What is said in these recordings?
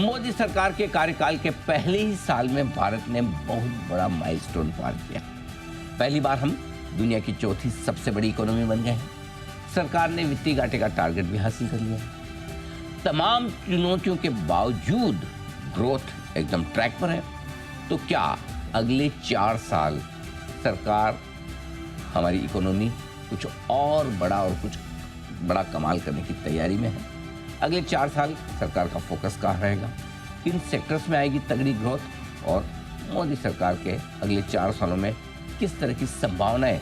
मोदी सरकार के कार्यकाल के पहले ही साल में भारत ने बहुत बड़ा माइलस्टोन पार किया। पहली बार हम दुनिया की चौथी सबसे बड़ी इकोनॉमी बन गए हैं। सरकार ने वित्तीय घाटे का टारगेट भी हासिल कर लिया। तमाम चुनौतियों के बावजूद ग्रोथ एकदम ट्रैक पर है। तो क्या अगले 4 साल सरकार, हमारी इकोनॉमी कुछ और बड़ा कमाल करने की तैयारी में है? अगले 4 साल सरकार का फोकस कहाँ रहेगा? किन सेक्टर्स में आएगी तगड़ी ग्रोथ? और मोदी सरकार के अगले 4 सालों में किस तरह की संभावनाएं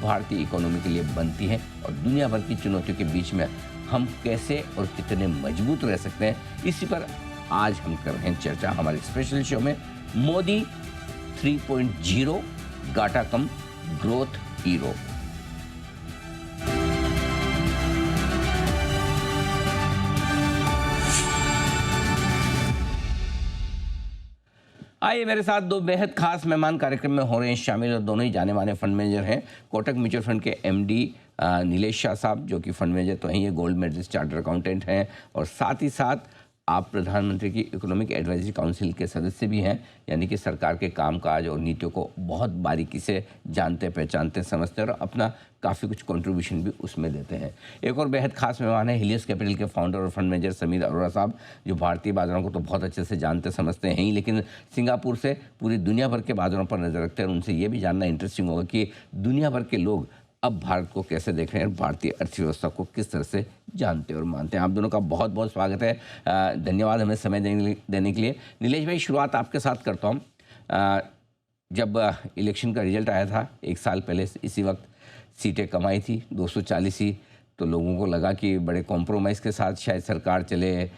भारतीय इकोनॉमी के लिए बनती हैं? और दुनिया भर की चुनौतियों के बीच में हम कैसे और कितने मजबूत रह सकते हैं, इसी पर आज हम कर रहे हैं चर्चा हमारे स्पेशल शो में। मोदी 3.0 गाटा कम ग्रोथ हीरो। आइए, मेरे साथ दो बेहद खास मेहमान कार्यक्रम में हो रहे हैं शामिल, और दोनों ही जाने माने फंड मैनेजर हैं। कोटक म्यूचुअल फंड के एमडी नीलेश शाह साहब, जो कि फंड मैनेजर तो हैं, गोल्ड मेडलिस्ट चार्टर्ड अकाउंटेंट हैं, और साथ ही साथ आप प्रधानमंत्री की इकोनॉमिक एडवाइजरी काउंसिल के सदस्य भी हैं, यानी कि सरकार के कामकाज और नीतियों को बहुत बारीकी से जानते, पहचानते, समझते हैं और अपना काफ़ी कुछ कंट्रीब्यूशन भी उसमें देते हैं। एक और बेहद खास मेहमान है हिलियस कैपिटल के फाउंडर और फंड मैनेजर समीर अरोड़ा साहब, जो भारतीय बाजारों को तो बहुत अच्छे से जानते समझते हैं ही, लेकिन सिंगापुर से पूरी दुनिया भर के बाजारों पर नज़र रखते हैं। और उनसे ये भी जानना इंटरेस्टिंग होगा कि दुनिया भर के लोग अब भारत को कैसे देख रहे हैं और भारतीय अर्थव्यवस्था को किस तरह से जानते और मानते हैं। आप दोनों का बहुत बहुत स्वागत है। धन्यवाद हमें समय देने के लिए। नीलेश भाई, शुरुआत आपके साथ करता हूँ। जब इलेक्शन का रिजल्ट आया था 1 साल पहले, इसी वक्त सीटें कमाई थी 240 ही, तो लोगों को लगा कि बड़े कॉम्प्रोमाइज़ के साथ शायद सरकार चले।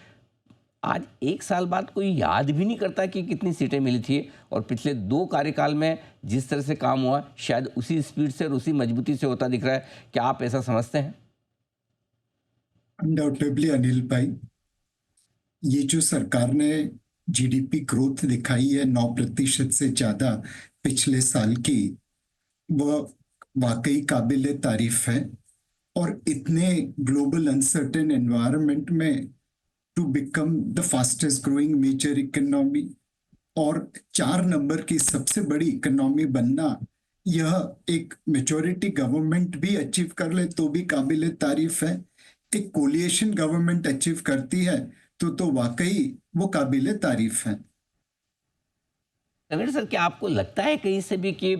आज 1 साल बाद कोई याद भी नहीं करता कि कितनी सीटें मिली थी, और पिछले 2 कार्यकाल में जिस तरह से काम हुआ शायद उसी स्पीड से और उसी मजबूती से होता दिख रहा है। क्या आप ऐसा समझते हैं? अनडाउटेबली अनिल भाई, ये जो सरकार ने जीडीपी ग्रोथ दिखाई है 9% से ज्यादा पिछले साल की, वह वाकई काबिले तारीफ है। और इतने ग्लोबल अनसर्टेन एनवायरनमेंट में to become the fastest growing major economy और 4 नंबर की सबसे बड़ी इकोनॉमी बनना, यह एक मेजॉरिटी गवर्नमेंट भी अचीव कर ले तो भी काबिले तारीफ है। एक कोलिएशन गवर्नमेंट अचीव करती है तो वाकई वो काबिले तारीफ है। समीर सर, क्या आपको लगता है कहीं से भी कि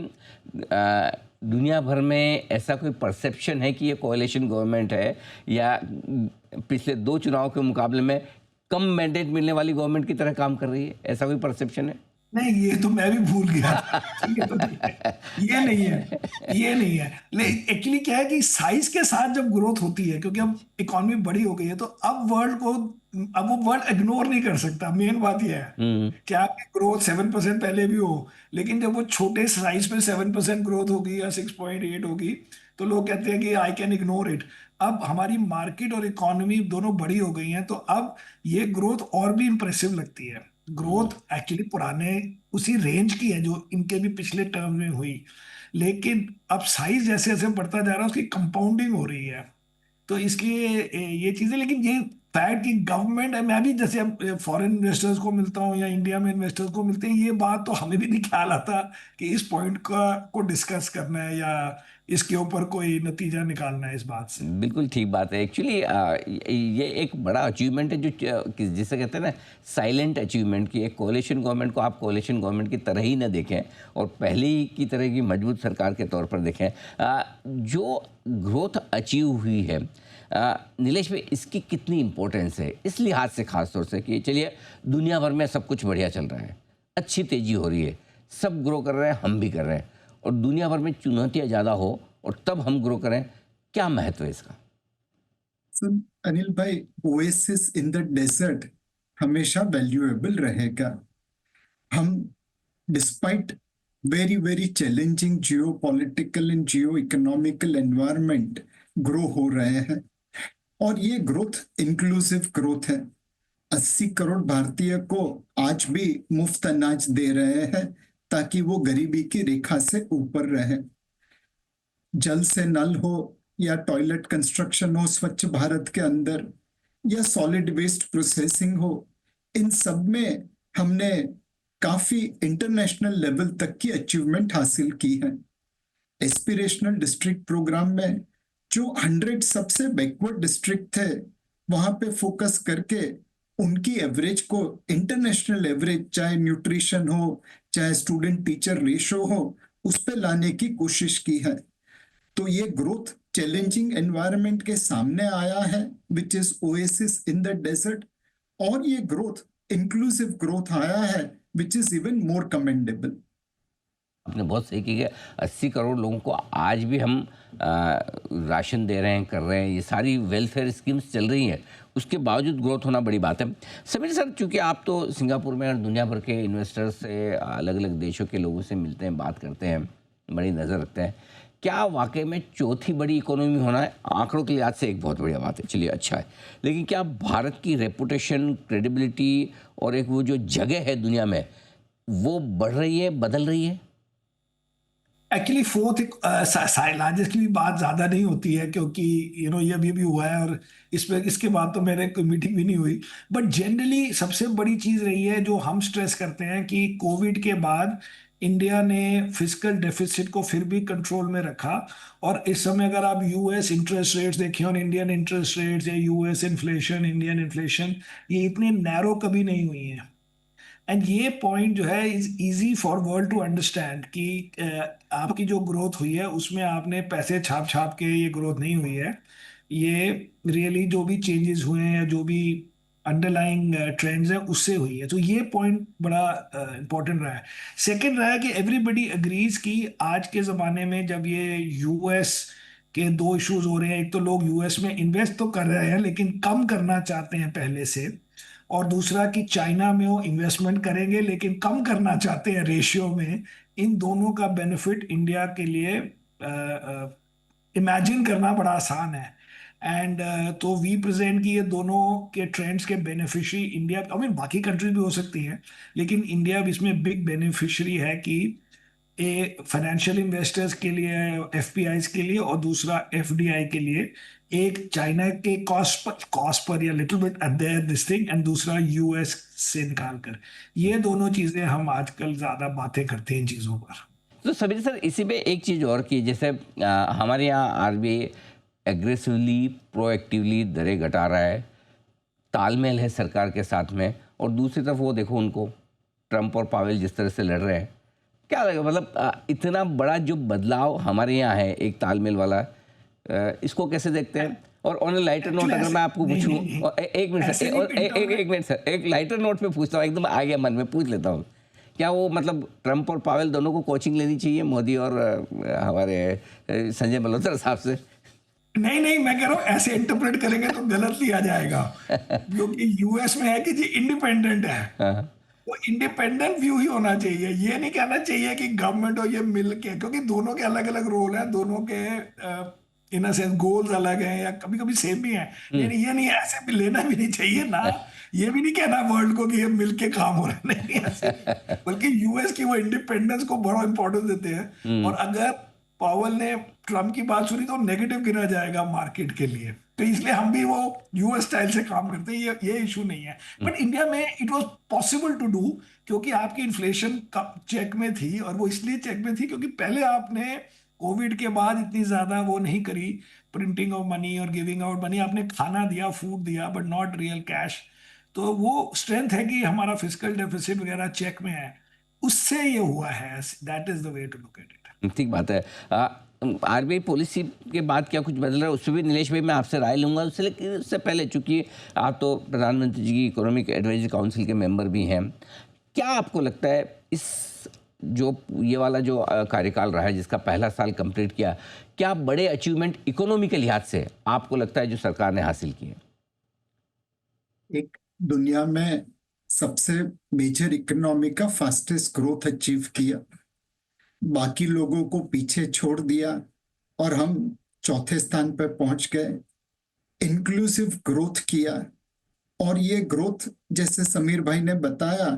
दुनिया भर में ऐसा कोई परसेप्शन है कि ये कोalition गवर्नमेंट है, या पिछले 2 चुनाव के मुकाबले में कम मैंडेट मिलने वाली गवर्नमेंट की तरह काम कर रही है? ऐसा कोई परसेप्शन है? नहीं, ये तो मैं भी भूल गया था। ये तो नहीं है, ये नहीं है। लेकिन एक्चुअली क्या है कि साइज के साथ जब ग्रोथ होती है, क्योंकि अब इकोनॉमी बड़ी हो गई है, तो अब वो वर्ल्ड इग्नोर नहीं कर सकता। मेन बात ये है कि आपकी ग्रोथ 7% पहले भी हो, लेकिन जब वो छोटे साइज पे 7% ग्रोथ होगी या 6.8 होगी, तो लोग कहते हैं कि आई कैन इग्नोर इट। अब हमारी मार्केट और इकोनॉमी दोनों बड़ी हो गई हैं, तो अब ये ग्रोथ और भी इंप्रेसिव लगती है। ग्रोथ एक्चुअली पुराने उसी रेंज की है जो इनके भी पिछले टर्म में हुई, लेकिन अब साइज जैसे जैसे बढ़ता जा रहा है उसकी कंपाउंडिंग हो रही है। तो इसलिए ये चीजें, लेकिन ये फैक्ट कि गवर्नमेंट, मैं भी जैसे अब फॉरेन इन्वेस्टर्स को मिलता हूँ या इंडिया में इन्वेस्टर्स को मिलते हैं, ये बात तो हमें भी नहीं ख्याल आता कि इस पॉइंट को डिस्कस करना है या इसके ऊपर कोई नतीजा निकालना है इस बात से। बिल्कुल ठीक बात है। एक्चुअली ये एक बड़ा अचीवमेंट है, जो जिसे कहते हैं ना साइलेंट अचीवमेंट, की एक कोalition गवर्नमेंट को आप कोalition गवर्नमेंट की तरह ही ना देखें और पहले ही की तरह की मजबूत सरकार के तौर पर देखें। जो ग्रोथ अचीव हुई है नीलेश भाई, इसकी कितनी इंपॉर्टेंस है इस लिहाज से, खास तौर से कि चलिए दुनिया भर में सब कुछ बढ़िया चल रहा है, अच्छी तेजी हो रही है, सब ग्रो कर रहे हैं, हम भी कर रहे हैं, और दुनिया भर में चुनौतियां ज़्यादा हो और तब हम ग्रो करें, क्या महत्व है इसका? अनिल भाई, ओएसिस इन द डेजर्ट हमेशा वैल्यूएबल रहेगा। हम despite very very challenging Jio political and Jio economical environment grow हो रहे हैं, और ये ग्रोथ इंक्लूसिव ग्रोथ है। 80 करोड़ भारतीय को आज भी मुफ्त अनाज दे रहे हैं ताकि वो गरीबी की रेखा से ऊपर रहे। जल से नल हो या टॉयलेट कंस्ट्रक्शन हो स्वच्छ भारत के अंदर, या सॉलिड वेस्ट प्रोसेसिंग हो, इन सब में हमने काफी इंटरनेशनल लेवल तक की अचीवमेंट हासिल की है। एस्पिरेशनल डिस्ट्रिक्ट प्रोग्राम में जो 100 सबसे बैकवर्ड डिस्ट्रिक्ट थे, वहां पे फोकस करके उनकी एवरेज को इंटरनेशनल एवरेज, चाहे न्यूट्रिशन हो, चाहे स्टूडेंट टीचर रेशो हो, उस पे लाने की कोशिश की है। तो ये ग्रोथ चैलेंजिंग एनवायरनमेंट के सामने आया है, which is oasis in the desert, और ये ग्रोथ इंक्लूसिव ग्रोथ आया है, which is even more commendable. आपने बहुत सही की है। 80 करोड़ लोगों को आज भी हम राशन दे रहे हैं, कर रहे हैं, ये सारी वेलफेयर स्कीम्स चल रही हैं, उसके बावजूद ग्रोथ होना बड़ी बात है। समीर सर, चूँकि आप तो सिंगापुर में और दुनिया भर के इन्वेस्टर्स से, अलग अलग देशों के लोगों से मिलते हैं, बात करते हैं, बड़ी नज़र रखते हैं, क्या वाकई में चौथी बड़ी इकोनॉमी होना है? आंकड़ों के लिहाज से एक बहुत बढ़िया बात है, चलिए अच्छा है, लेकिन क्या भारत की रेपुटेशन, क्रेडिबिलिटी और एक वो जो जगह है दुनिया में, वो बढ़ रही है, बदल रही है? एक्चुअली फोर्थ लार्जेस्ट की भी बात ज्यादा नहीं होती है, क्योंकि ये अभी हुआ है और इसके बाद तो मेरे कोई मीटिंग भी नहीं हुई। बट जनरली सबसे बड़ी चीज रही है जो हम स्ट्रेस करते हैं कि कोविड के बाद इंडिया ने फिस्कल डेफिसिट को फिर भी कंट्रोल में रखा। और इस समय अगर आप यूएस इंटरेस्ट रेट्स देखें और इंडियन इंटरेस्ट रेट्स, या यूएस इन्फ्लेशन, इंडियन इन्फ्लेशन, ये इतने नैरो कभी नहीं हुई हैं। एंड ये पॉइंट जो है is easy for world to understand कि आपकी जो ग्रोथ हुई है उसमें आपने पैसे छाप छाप के ये ग्रोथ नहीं हुई है। ये रियली जो भी चेंजेस हुए हैं या जो भी अंडरलाइंग ट्रेंड्स हैं उससे हुई है। तो ये पॉइंट बड़ा इंपॉर्टेंट रहा है। सेकंड रहा है कि एवरीबडी अग्रीज कि आज के ज़माने में जब ये यूएस के दो इश्यूज हो रहे हैं, एक तो लोग यूएस में इन्वेस्ट तो कर रहे हैं लेकिन कम करना चाहते हैं पहले से, और दूसरा कि चाइना में वो इन्वेस्टमेंट करेंगे लेकिन कम करना चाहते हैं रेशियो में। इन दोनों का बेनिफिट इंडिया के लिए इमेजिन करना बड़ा आसान है। एंड तो वी प्रेजेंट की ये दोनों के ट्रेंड्स के बेनिफिशियरी इंडिया, आई मीन बाकी कंट्रीज भी हो सकती हैं, लेकिन इंडिया भी इसमें बिग बेनिफिशियरी है कि ए फाइनेंशियल इन्वेस्टर्स के लिए, एफपीआईज के लिए, और दूसरा एफडीआई के लिए, एक चाइना के कॉस्ट पर या little bit there this thing, and दूसरा यूएस से निकाल कर। ये दोनों चीजें हम आजकल ज्यादा बातें करते हैं इन चीजों पर। तो समीर सर, इसी में एक चीज़ और की, जैसे हमारे यहाँ आरबीआई एग्रेसिवली, प्रोएक्टिवली दरें घटा रहा है, तालमेल है सरकार के साथ में, और दूसरी तरफ वो देखो उनको ट्रंप और पावेल जिस तरह से लड़ रहे हैं, क्या लगा, मतलब इतना बड़ा जो बदलाव हमारे यहाँ है, एक तालमेल वाला, इसको कैसे देखते हैं? और ऑन ए लाइटर नोट अगर मैं आपको पूछूं, एक मिनट सर, एक मिनट सर, एक लाइटर नोट पे पूछता हूँ, एकदम आ गया मन में, पूछ लेता हूँ, क्या वो मतलब ट्रंप और पावेल दोनों को कोचिंग लेनी चाहिए, मोदी और हमारे संजय मल्होत्रा साहब से? नहीं नहीं, मैं कह रहा हूँ ऐसे इंटरप्रेट करेंगे तो गलत लिया जाएगा, क्योंकि यूएस में है कि जी इंडिपेंडेंट है, वो इंडिपेंडेंट व्यू ही होना चाहिए। ये नहीं कहना चाहिए कि गवर्नमेंट और ये मिल के, क्योंकि दोनों के अलग अलग रोल हैं, दोनों के इन सेंस गोल्स अलग हैं या कभी कभी सेम भी हैं। लेकिन ये नहीं, ऐसे भी लेना भी नहीं चाहिए ना, ये भी नहीं कहना वर्ल्ड को कि ये मिल के काम हो रहा है, नहीं ऐसे, बल्कि यूएस की वो इंडिपेंडेंस को बड़ा इंपॉर्टेंस देते हैं। और अगर पावेल ने ट्रम्प की बात सुनी तो नेगेटिव गिना जाएगा मार्केट के लिए, तो इसलिए हम भी वो यूएस स्टाइल से काम करते हैं, ये इशू नहीं है। बट इंडिया में it was possible to do, क्योंकि आपकी इन्फ्लेशन चेक में थी, और वो इसलिए चेक में थी क्योंकि पहले आपने कोविड के बाद इतनी ज्यादा वो नहीं करी, प्रिंटिंग ऑफ मनी और गिविंग आउट मनी, आपने खाना दिया, फूड दिया, बट नॉट रियल कैश। तो वो स्ट्रेंथ है कि हमारा फिजिकल डेफिसिट वगैरह चेक में है, उससे ये हुआ है। That is the way to look at it. ठीक बात है। आरबीआई पॉलिसी के बाद क्या कुछ बदल रहा है, उससे भी नीलेश भाई मैं आपसे राय लूंगा, उससे लेकिन उससे पहले, चूंकि आप तो प्रधानमंत्री जी की इकोनॉमिक एडवाइजरी काउंसिल के मेंबर भी हैं, क्या आपको लगता है इस जो ये वाला जो कार्यकाल रहा है, जिसका पहला साल कंप्लीट किया, क्या बड़े अचीवमेंट इकोनॉमी के लिहाज से आपको लगता है जो सरकार ने हासिल किए? एक दुनिया में सबसे मेजर इकोनॉमी का फास्टेस्ट ग्रोथ अचीव किया, बाकी लोगों को पीछे छोड़ दिया और हम चौथे स्थान पर पहुंच गए। इंक्लूसिव ग्रोथ किया, और ये ग्रोथ जैसे समीर भाई ने बताया,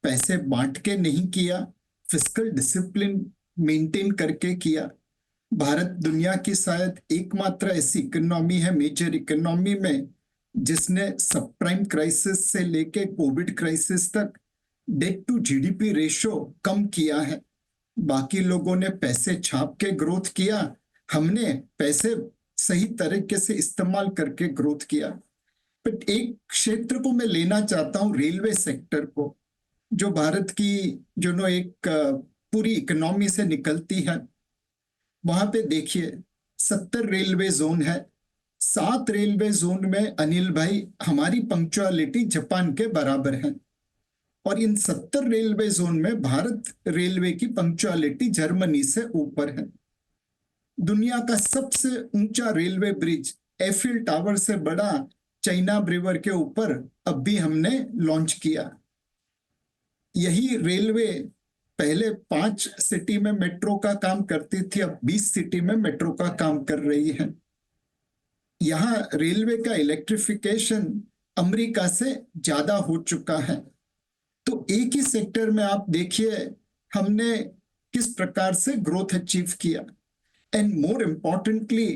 पैसे बांट के नहीं किया, फिस्कल डिसिप्लिन मेंटेन करके किया। भारत दुनिया की शायद एकमात्र ऐसी इकोनॉमी है, मेजर इकोनॉमी में, जिसने सब प्राइम क्राइसिस से लेके कोविड क्राइसिस तक डेट टू जीडीपी रेशो कम किया है। बाकी लोगों ने पैसे छाप के ग्रोथ किया, हमने पैसे सही तरीके से इस्तेमाल करके ग्रोथ किया। बट एक क्षेत्र को मैं लेना चाहता हूं, रेलवे सेक्टर को, जो भारत की जो नो एक पूरी इकोनॉमी से निकलती है। वहां पे देखिए 70 रेलवे जोन है। 7 रेलवे जोन में अनिल भाई हमारी पंक्चुअलिटी जापान के बराबर है, और इन 70 रेलवे जोन में भारत रेलवे की पंक्चुअलिटी जर्मनी से ऊपर है। दुनिया का सबसे ऊंचा रेलवे ब्रिज एफिल टावर से बड़ा चाइना रिवर के ऊपर अब भी हमने लॉन्च किया। यही रेलवे पहले 5 सिटी में मेट्रो का काम करती थी, अब 20 सिटी में मेट्रो का काम कर रही है। यहाँ रेलवे का इलेक्ट्रिफिकेशन अमेरिका से ज्यादा हो चुका है। तो एक ही सेक्टर में आप देखिए हमने किस प्रकार से ग्रोथ अचीव किया, एंड मोर इम्पोर्टेंटली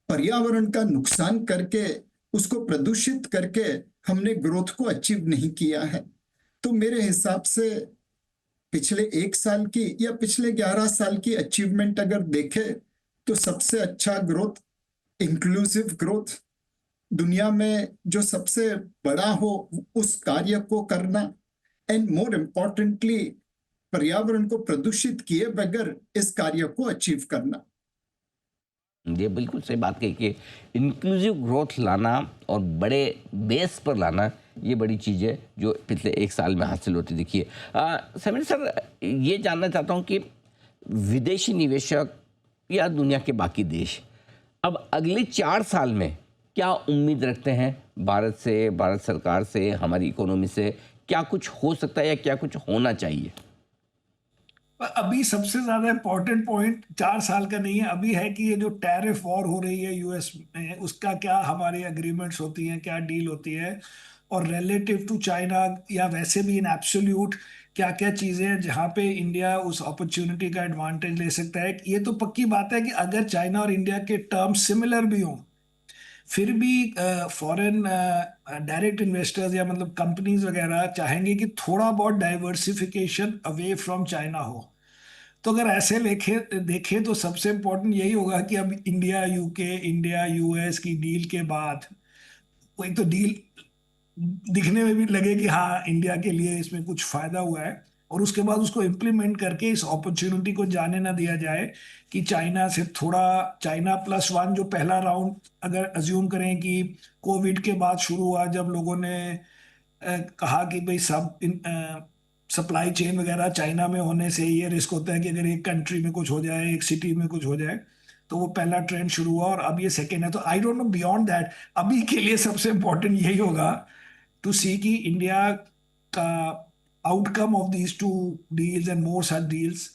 पर्यावरण का नुकसान करके, उसको प्रदूषित करके हमने ग्रोथ को अचीव नहीं किया है। तो मेरे हिसाब से पिछले 1 साल की या पिछले 11 साल की अचीवमेंट अगर देखे तो सबसे अच्छा ग्रोथ इंक्लूसिव ग्रोथ, दुनिया में जो सबसे बड़ा हो उस कार्य को करना, एंड मोर इम्पोर्टेंटली पर्यावरण को प्रदूषित किए बगैर इस कार्य को अचीव करना। ये बिल्कुल सही बात कही कि इंक्लूसिव ग्रोथ लाना और बड़े बेस पर लाना, ये बड़ी चीज़ है जो पिछले 1 साल में हासिल होती दिखी है। समीर सर, ये जानना चाहता हूँ कि विदेशी निवेशक या दुनिया के बाकी देश अब अगले 4 साल में क्या उम्मीद रखते हैं भारत से, भारत सरकार से, हमारी इकोनॉमी से? क्या कुछ हो सकता है या क्या कुछ होना चाहिए? अभी सबसे ज्यादा इंपॉर्टेंट पॉइंट 4 साल का नहीं है, अभी है कि ये जो टैरिफ वॉर हो रही है यूएस में, उसका क्या हमारी एग्रीमेंट्स होती हैं, क्या डील होती है, और रिलेटिव टू चाइना या वैसे भी इन एब्सोल्यूट क्या क्या चीजें हैं जहाँ पे इंडिया उस अपॉर्चुनिटी का एडवांटेज ले सकता है। ये तो पक्की बात है कि अगर चाइना और इंडिया के टर्म्स सिमिलर भी हों, फिर भी फॉरेन डायरेक्ट इन्वेस्टर्स या मतलब कंपनीज वगैरह चाहेंगे कि थोड़ा बहुत डाइवर्सिफिकेशन अवे फ्रॉम चाइना हो। तो अगर ऐसे देखे देखें तो सबसे इम्पोर्टेंट यही होगा कि अब इंडिया यूके, इंडिया यूएस की डील के बाद वो एक तो डील दिखने में भी लगे कि हाँ इंडिया के लिए इसमें कुछ फायदा हुआ है, और उसके बाद उसको इम्प्लीमेंट करके इस अपॉर्चुनिटी को जाने ना दिया जाए कि चाइना से थोड़ा, चाइना+1 जो पहला राउंड अगर अज्यूम करें कि कोविड के बाद शुरू हुआ, जब लोगों ने कहा कि भाई सब सप्लाई चेन वगैरह चाइना में होने से ये रिस्क होता है कि अगर एक कंट्री में कुछ हो जाए, एक सिटी में कुछ हो जाए, तो वो पहला ट्रेंड शुरू हुआ और अब ये सेकेंड है। तो I don't know beyond that, अभी के लिए सबसे इंपॉर्टेंट यही होगा टू सी कि इंडिया का outcome of these two deals and more such deals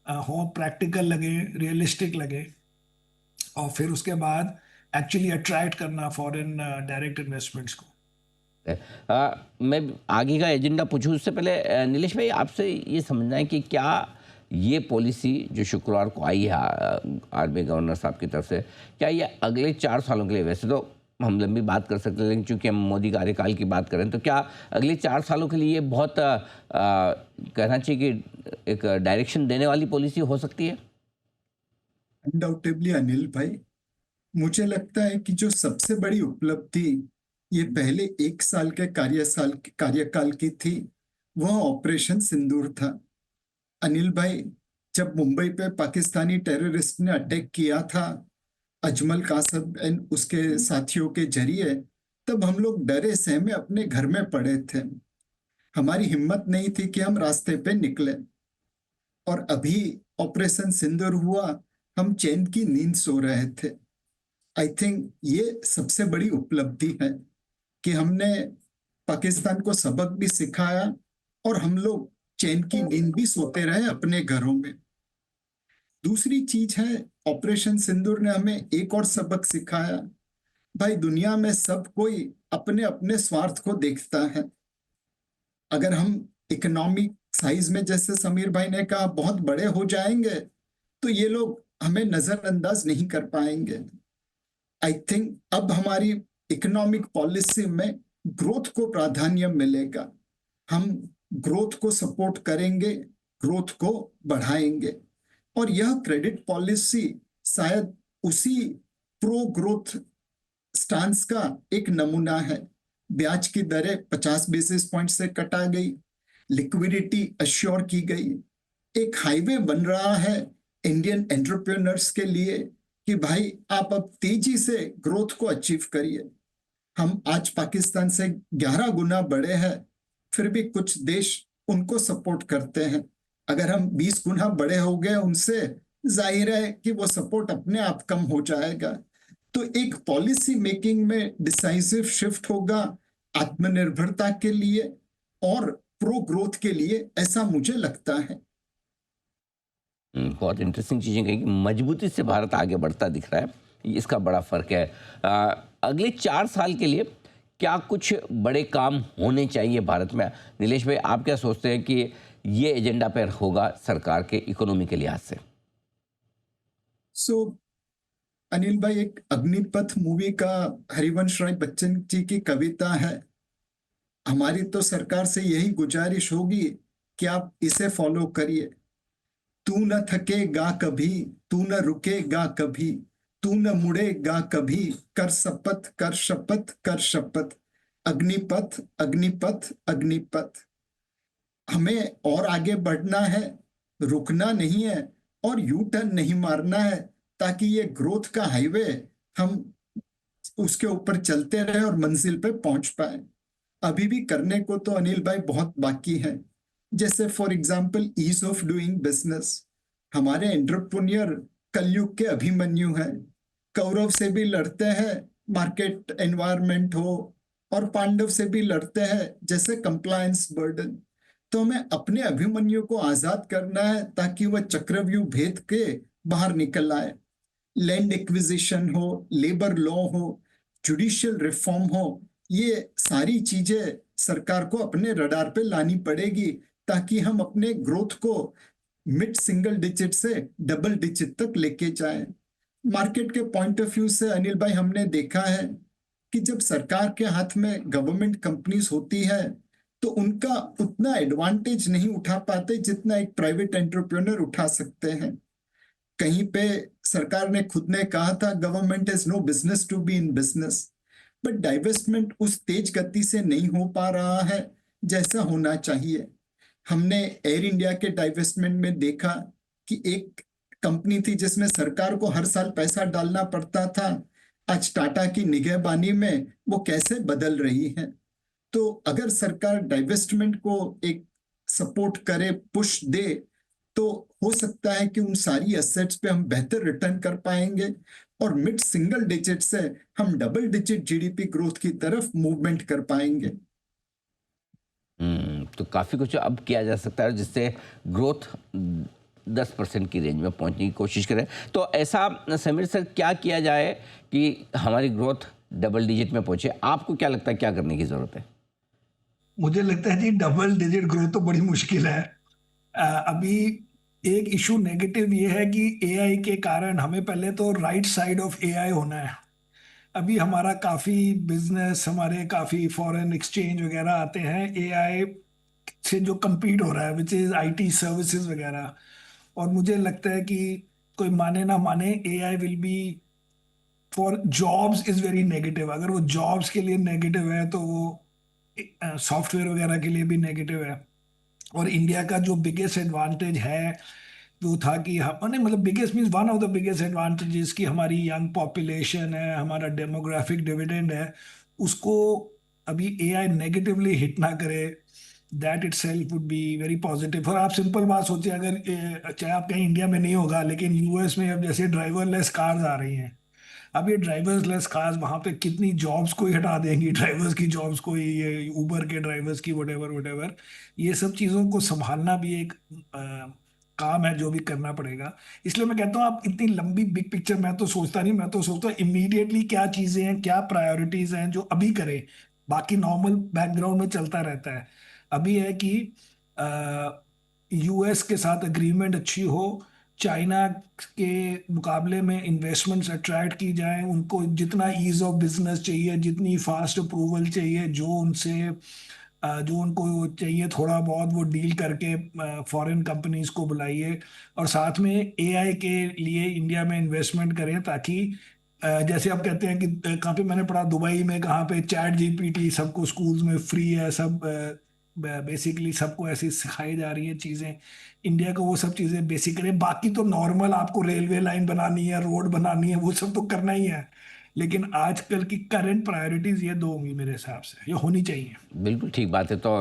हो, प्रैक्टिकल लगे, रियलिस्टिक लगे, और फिर उसके बाद एक्चुअली अट्रैक्ट करना फॉरेन डायरेक्ट इन्वेस्टमेंट्स को। मैं आगे का एजेंडा पूछूं उससे पहले नीलेश भाई आपसे ये समझना है कि क्या ये पॉलिसी जो शुक्रवार को आई है आरबीआई गवर्नर साहब की तरफ से, क्या ये अगले 4 सालों के लिए, वैसे तो हम लंबी बात कर सकते हैं लेकिन चूंकि हम मोदी कार्यकाल की बात करें तो क्या अगले 4 सालों के लिए ये बहुत कहना चाहिए कि एक डायरेक्शन देने वाली पॉलिसी हो सकती है? अनडाउटेबली अनिल भाई, मुझे लगता है कि जो सबसे बड़ी उपलब्धि ये पहले 1 साल के कार्यकाल की थी, वह ऑपरेशन सिंदूर था। अनिल भाई, जब मुंबई पे पाकिस्तानी टेररिस्ट ने अटैक किया था अजमल कासब एंड उसके साथियों के जरिए, तब हम लोग डरे सहमे अपने घर में पड़े थे। हमारी हिम्मत नहीं थी कि हम रास्ते पे निकले, और अभी ऑपरेशन सिंदूर हुआ, हम चैन की नींद सो रहे थे। आई थिंक ये सबसे बड़ी उपलब्धि है कि हमने पाकिस्तान को सबक भी सिखाया और हम लोग चैन की नींद भी सोते रहे अपने घरों में। दूसरी चीज है, ऑपरेशन सिंदूर ने हमें एक और सबक सिखाया। भाई, दुनिया में सब कोई अपने अपने स्वार्थ को देखता है। अगर हम इकोनॉमिक साइज में, जैसे समीर भाई ने कहा, बहुत बड़े हो जाएंगे तो ये लोग हमें नजरअंदाज नहीं कर पाएंगे। आई थिंक अब हमारी इकोनॉमिक पॉलिसी में ग्रोथ को प्राधान्य मिलेगा। हम ग्रोथ को सपोर्ट करेंगे, ग्रोथ को बढ़ाएंगे, और यह क्रेडिट पॉलिसी शायद उसी प्रो ग्रोथ स्टांस का एक नमूना है। ब्याज की दरें 50 बेसिस पॉइंट से कटा गई, लिक्विडिटी अश्योर की गई, एक हाईवे बन रहा है इंडियन एंटरप्रेन्योर्स के लिए कि भाई आप अब तेजी से ग्रोथ को अचीव करिए। हम आज पाकिस्तान से 11 गुना बड़े हैं, फिर भी कुछ देश उनको सपोर्ट करते हैं। अगर हम 20 गुना बड़े हो गए उनसे, जाहिर है कि वो सपोर्ट अपने आप कम हो जाएगा। तो एक पॉलिसी मेकिंग में डिसाइसिव शिफ्ट होगा आत्मनिर्भरता के लिए और प्रो ग्रोथ के लिए, ऐसा मुझे लगता है। बहुत इंटरेस्टिंग चीज़ें कही कि मजबूती से भारत आगे बढ़ता दिख रहा है, इसका बड़ा फर्क है। अगले 4 साल के लिए क्या कुछ बड़े काम होने चाहिए भारत में? नीलेश भाई, आप क्या सोचते हैं कि ये एजेंडा पर होगा सरकार के इकोनॉमी के लिहाज से? अनिल भाई, एक अग्निपथ मूवी का हरिवंश राय बच्चन जी की कविता है। हमारी तो सरकार से यही गुजारिश होगी कि आप इसे फॉलो करिए। तू न थकेगा कभी, तू न रुकेगा कभी, तू न मुड़ेगा कभी, कर शपथ कर शपथ कर शपथ, अग्निपथ अग्निपथ अग्निपथ। हमें और आगे बढ़ना है, रुकना नहीं है और यू टर्न नहीं मारना है, ताकि ये ग्रोथ का हाईवे हम उसके ऊपर चलते रहे और मंजिल पे पहुंच पाए। अभी भी करने को तो अनिल भाई बहुत बाकी है। जैसे for example ease of doing business. हमारे एंटरप्रेन्योर कलयुग के अभिमन्यु हैं, कौरव से भी लड़ते हैं मार्केट एनवायरनमेंट हो, और पांडव से भी लड़ते हैं जैसे कंप्लायंस बर्डन। तो हमें अपने अभिमन्यु को आजाद करना है ताकि वह चक्रव्यूह भेद के बाहर निकल आए। लैंड एक्विजिशन हो, लेबर लॉ हो, जुडिशियल रिफॉर्म हो, ये सारी चीजें सरकार को अपने रडार पे लानी पड़ेगी ताकि हम अपने ग्रोथ को मिड सिंगल डिजिट से डबल डिजिट तक लेके जाएं। मार्केट के पॉइंट ऑफ व्यू से अनिल भाई, हमने देखा है कि जब सरकार के हाथ में गवर्नमेंट कंपनीज होती है तो उनका उतना एडवांटेज नहीं उठा पाते जितना एक प्राइवेट एंटरप्रेन्योर उठा सकते हैं। कहीं पे सरकार ने खुद ने कहा था, government has no business to be in business, but divestment उस तेज गति से नहीं हो पा रहा है जैसा होना चाहिए। हमने एयर इंडिया के डाइवेस्टमेंट में देखा कि एक कंपनी थी जिसमें सरकार को हर साल पैसा डालना पड़ता था, आज टाटा की निगहबानी में वो कैसे बदल रही है। तो अगर सरकार डाइवेस्टमेंट को एक सपोर्ट करे, पुश दे, तो हो सकता है कि उन सारी एसेट्स पे हम बेहतर रिटर्न कर पाएंगे और मिड सिंगल डिजिट से हम डबल डिजिट जीडीपी ग्रोथ की तरफ मूवमेंट कर पाएंगे। तो काफ़ी कुछ अब किया जा सकता है जिससे ग्रोथ 10% की रेंज में पहुंचने की कोशिश करें। तो ऐसा समीर सर, क्या किया जाए कि हमारी ग्रोथ डबल डिजिट में पहुंचे? आपको क्या लगता है, क्या करने की ज़रूरत है? मुझे लगता है जी डबल डिजिट ग्रोथ तो बड़ी मुश्किल है। अभी एक इशू नेगेटिव ये है कि एआई के कारण हमें पहले तो राइट साइड ऑफ एआई होना है। अभी हमारा काफ़ी बिजनेस, हमारे काफ़ी फॉरेन एक्सचेंज वगैरह आते हैं एआई से जो compete हो रहा है, विच इज़ आईटी सर्विसेज वगैरह। और मुझे लगता है कि कोई माने ना माने, AI will be for jobs is very negative. अगर वो जॉब्स के लिए नेगेटिव है तो वो सॉफ्टवेयर वगैरह के लिए भी नेगेटिव है। और इंडिया का जो बिगेस्ट एडवांटेज है वो था कि हम, नहीं मतलब biggest means one of the biggest advantages की हमारी यंग पॉपुलेशन है, हमारा डेमोग्राफिक डिविडेंड है, उसको अभी एआई नेगेटिवली हिट ना करे, that itself would be very positive. और आप सिंपल बात सोचिए, अगर चाहे आप कहीं इंडिया में नहीं होगा, लेकिन यूएस में अब जैसे ड्राइवरलेस कार्स आ रही हैं, अब ये ड्राइवर्स लेस कार्स वहाँ पे कितनी जॉब्स को ही हटा देंगी, ड्राइवर्स की जॉब्स को ही, ये उबर के ड्राइवर्स की, वटेवर वटेवर। ये सब चीज़ों को संभालना भी एक काम है जो भी करना पड़ेगा। इसलिए मैं कहता हूँ आप इतनी लंबी बिग पिक्चर मैं तो सोचता नहीं, मैं तो सोचता हूँ इमीडिएटली क्या चीज़ें हैं, क्या प्रायोरिटीज़ हैं जो अभी करें, बाकी नॉर्मल बैकग्राउंड में चलता रहता है। अभी है कि यूएस के साथ अग्रीमेंट अच्छी हो, चाइना के मुकाबले में इन्वेस्टमेंट्स अट्रैक्ट की जाएं, उनको जितना ईज ऑफ बिजनेस चाहिए, जितनी फास्ट अप्रूवल चाहिए, जो उनको चाहिए थोड़ा बहुत वो डील करके फॉरेन कंपनीज को बुलाइए, और साथ में एआई के लिए इंडिया में इन्वेस्टमेंट करें, ताकि जैसे आप कहते हैं कि कहाँ पे मैंने पढ़ा, दुबई में कहाँ पे चैट जीपीटी सबको स्कूल्स में फ्री है, सब बेसिकली सबको ऐसी सिखाई जा रही है चीज़ें। इंडिया को वो सब चीज़ें बेसिक करें, बाकी तो नॉर्मल आपको रेलवे लाइन बनानी है, रोड बनानी है, वो सब तो करना ही है, लेकिन आजकल की करंट प्रायोरिटीज ये दो होंगी मेरे हिसाब से, ये होनी चाहिए। बिल्कुल ठीक बात है। तो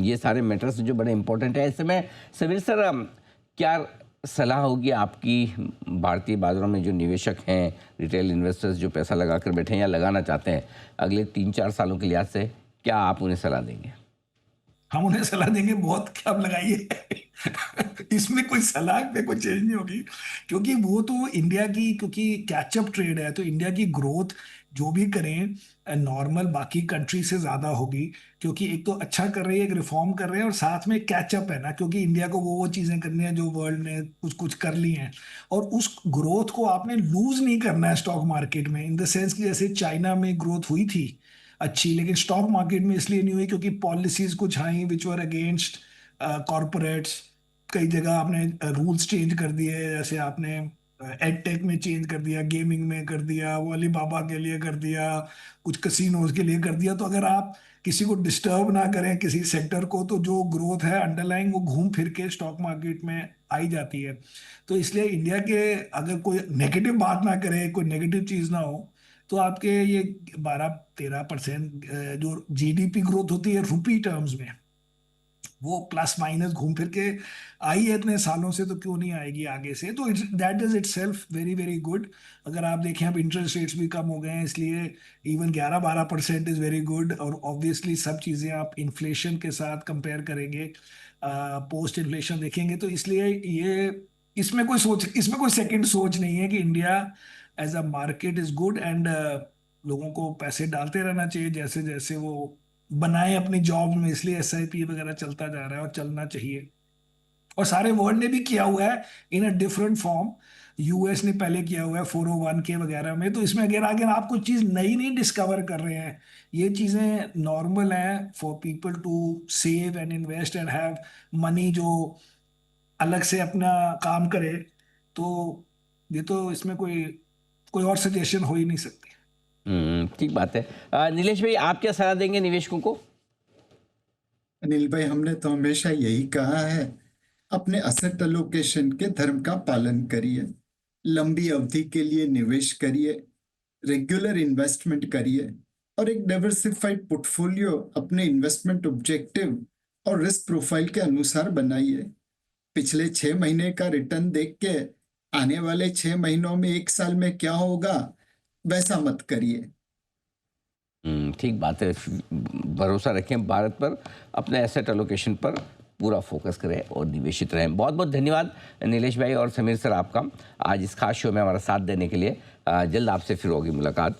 ये सारे मैटर्स जो बड़े इंपॉर्टेंट है, ऐसे में समीर सर क्या सलाह होगी आपकी भारतीय बाजारों में जो निवेशक हैं, रिटेल इन्वेस्टर्स जो पैसा लगा कर बैठे हैं या लगाना चाहते हैं अगले 3-4 सालों के लिहाज से, क्या आप उन्हें सलाह देंगे? हम उन्हें सलाह देंगे बहुत कि आप लगाइए। इसमें कोई सलाह पे कोई चेंज नहीं होगी, क्योंकि वो तो इंडिया की, क्योंकि कैचअप ट्रेड है, तो इंडिया की ग्रोथ जो भी करें नॉर्मल बाकी कंट्री से ज़्यादा होगी, क्योंकि एक तो अच्छा कर रही है, एक रिफॉर्म कर रहे हैं, और साथ में कैचअप है ना, क्योंकि इंडिया को वो चीज़ें करनी है जो वर्ल्ड ने कुछ कुछ कर ली हैं, और उस ग्रोथ को आपने लूज नहीं करना है स्टॉक मार्केट में, इन द सेंस कि जैसे चाइना में ग्रोथ हुई थी अच्छी, लेकिन स्टॉक मार्केट में इसलिए नहीं हुई क्योंकि पॉलिसीज कुछ आई विच वर अगेंस्ट कॉरपोरेट्स। कई जगह आपने रूल्स चेंज कर दिए, जैसे आपने एडटेक में चेंज कर दिया, गेमिंग में कर दिया, वो अलीबाबा के लिए कर दिया, कुछ कसिनोज के लिए कर दिया। तो अगर आप किसी को डिस्टर्ब ना करें किसी सेक्टर को, तो जो ग्रोथ है अंडरलाइन वो घूम फिर के स्टॉक मार्केट में आई जाती है। तो इसलिए इंडिया के अगर कोई नेगेटिव बात ना करे, कोई नेगेटिव चीज़ ना हो, तो आपके ये 12-13% जो जीडीपी ग्रोथ होती है रुपी टर्म्स में, वो प्लस माइनस घूम फिर के आई है इतने सालों से, तो क्यों नहीं आएगी आगे से। तो that is it self very very good. अगर आप देखें अब इंटरेस्ट रेट्स भी कम हो गए हैं, इसलिए इवन 11-12% इज वेरी गुड। और ऑब्वियसली सब चीज़ें आप इन्फ्लेशन के साथ कंपेयर करेंगे, पोस्ट इन्फ्लेशन देखेंगे, तो इसलिए ये इसमें कोई सेकंड सोच नहीं है कि India as a market is good, and लोगों को पैसे डालते रहना चाहिए जैसे जैसे वो बनाए अपनी जॉब में, इसलिए एसआईपी वगैरह चलता जा रहा है और चलना चाहिए। और सारे वर्ल्ड ने भी किया हुआ है इन अ डिफरेंट फॉर्म। यूएस ने पहले किया हुआ है 401 के वगैरह में। तो इसमें अगर आप कुछ चीज़ नई नहीं डिस्कवर कर रहे हैं, ये चीज़ें नॉर्मल हैं for people to save and invest and have money जो अलग से अपना काम करे, तो ये तो इसमें कोई कोई और सजेशन हो ही नहीं सकती। ठीक बात है। नीलेश भाई, आप क्या सलाह देंगे निवेशकों को? अनिल भाई, हमने तो हमेशा यही कहा है, अपने असेट एलोकेशन के धर्म का पालन करिए, लंबी अवधि के लिए निवेश करिए, रेगुलर इन्वेस्टमेंट करिए, और एक डाइवर्सिफाइड पोर्टफोलियो अपने इन्वेस्टमेंट ऑब्जेक्टिव और रिस्क प्रोफाइल के अनुसार बनाइए। पिछले 6 महीने का रिटर्न देख के आने वाले 6 महीनों में 1 साल में क्या होगा वैसा मत करिए। ठीक बात है। भरोसा रखें भारत पर, अपने एसेट एलोकेशन पर पूरा फोकस करें और निवेशित रहें। बहुत बहुत धन्यवाद नीलेश भाई और समीर सर आपका, आज इस खास शो में हमारा साथ देने के लिए। जल्द आपसे फिर होगी मुलाकात।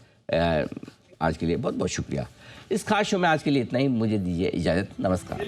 आज के लिए बहुत बहुत शुक्रिया। इस खास शो में आज के लिए इतना ही। मुझे दीजिए इजाज़त। नमस्कार।